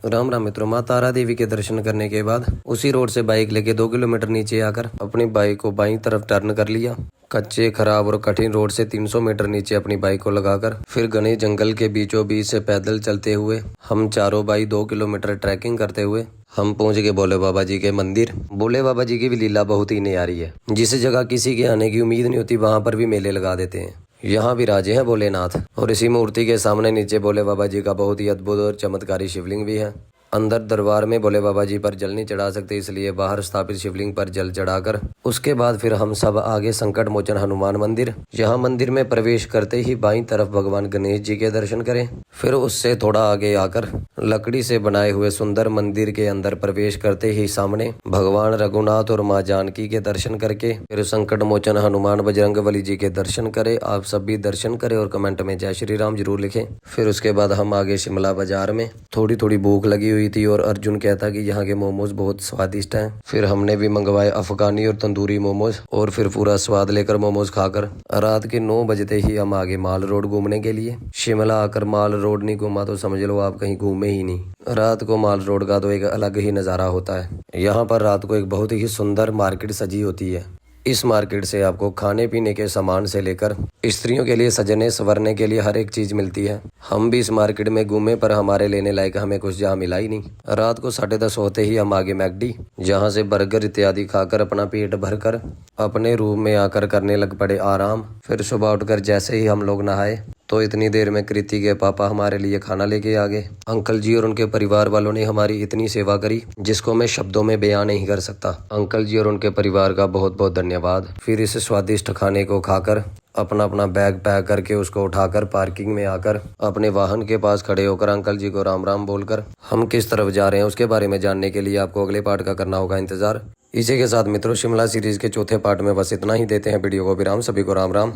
राम राम मित्रों, माँ तारा देवी के दर्शन करने के बाद उसी रोड से बाइक लेके 2 किलोमीटर नीचे आकर अपनी बाइक को बाईं तरफ टर्न कर लिया। कच्चे, खराब और कठिन रोड से 300 मीटर नीचे अपनी बाइक को लगाकर फिर घने जंगल के बीचों बीच से पैदल चलते हुए हम चारों भाई 2 किलोमीटर ट्रैकिंग करते हुए हम पहुंच गए भोले बाबा जी के मंदिर। भोले बाबा जी की भी लीला बहुत ही न्यारी है। जिस जगह किसी के आने की उम्मीद नहीं होती वहां पर भी मेले लगा देते हैं। यहाँ विराजे हैं भोलेनाथ और इसी मूर्ति के सामने नीचे भोले बाबा जी का बहुत ही अद्भुत और चमत्कारी शिवलिंग भी है। अंदर दरबार में भोले बाबा जी पर जल नहीं चढ़ा सकते, इसलिए बाहर स्थापित शिवलिंग पर जल चढ़ाकर उसके बाद फिर हम सब आगे संकट मोचन हनुमान मंदिर। यहाँ मंदिर में प्रवेश करते ही बाईं तरफ भगवान गणेश जी के दर्शन करें। फिर उससे थोड़ा आगे आकर लकड़ी से बनाए हुए सुंदर मंदिर के अंदर प्रवेश करते ही सामने भगवान रघुनाथ और माँ जानकी के दर्शन करके फिर संकट मोचन हनुमान बजरंगबली जी के दर्शन करें। आप सब भी दर्शन करें और कमेंट में जय श्री राम जरूर लिखें। फिर उसके बाद हम आगे शिमला बाजार में, थोड़ी थोड़ी भूख लगी हुई थी और अर्जुन कहता कि यहाँ के मोमोज बहुत स्वादिष्ट हैं। फिर हमने भी मंगवाए अफगानी और तंदूरी मोमोज और फिर पूरा स्वाद लेकर मोमोज खाकर रात के 9 बजते ही हम आगे माल रोड घूमने के लिए। शिमला आकर माल रोड नहीं घूमा तो समझ लो आप कहीं घूमे ही नहीं। रात को माल रोड का तो एक अलग ही नज़ारा होता है। यहाँ पर रात को एक बहुत ही सुंदर मार्केट सजी होती है। इस मार्केट से आपको खाने पीने के सामान से लेकर स्त्रियों के लिए सजने संवरने के लिए हर एक चीज मिलती है। हम भी इस मार्केट में घूमे पर हमारे लेने लायक हमें कुछ जहाँ मिला ही नहीं। रात को 10:30 होते ही हम आगे मैकडी, जहाँ से बर्गर इत्यादि खाकर अपना पेट भरकर अपने रूम में आकर करने लग पड़े आराम। फिर सुबह उठकर जैसे ही हम लोग नहाए तो इतनी देर में कृति के पापा हमारे लिए खाना लेके आ गए। अंकल जी और उनके परिवार वालों ने हमारी इतनी सेवा करी जिसको मैं शब्दों में बयां नहीं कर सकता। अंकल जी और उनके परिवार का बहुत बहुत धन्यवाद। फिर इस स्वादिष्ट खाने को खाकर अपना अपना बैग पैक करके उसको उठाकर पार्किंग में आकर अपने वाहन के पास खड़े होकर अंकल जी को राम राम बोलकर हम किस तरफ जा रहे हैं उसके बारे में जानने के लिए आपको अगले पार्ट का करना होगा इंतजार। इसी के साथ मित्रों, शिमला सीरीज के चौथे पार्ट में बस इतना ही। देते हैं वीडियो को विराम। सभी को राम राम।